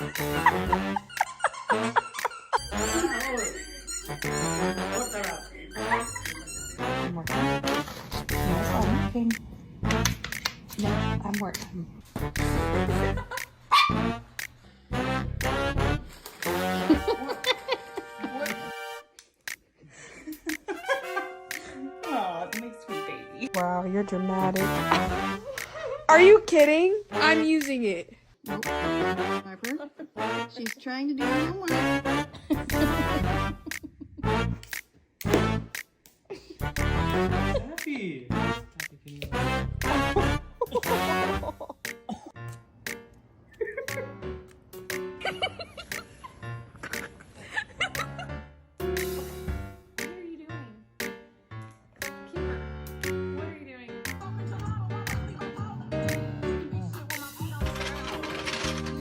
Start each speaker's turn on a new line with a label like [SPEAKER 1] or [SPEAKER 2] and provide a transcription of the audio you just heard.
[SPEAKER 1] I'm working. No, I'm working. No, I'm working.
[SPEAKER 2] Aw, my sweet baby.
[SPEAKER 1] Wow, you're dramatic. Are you kidding? I'm using it.
[SPEAKER 3] Nope. Harper, she's trying to do her homework.
[SPEAKER 2] Happy.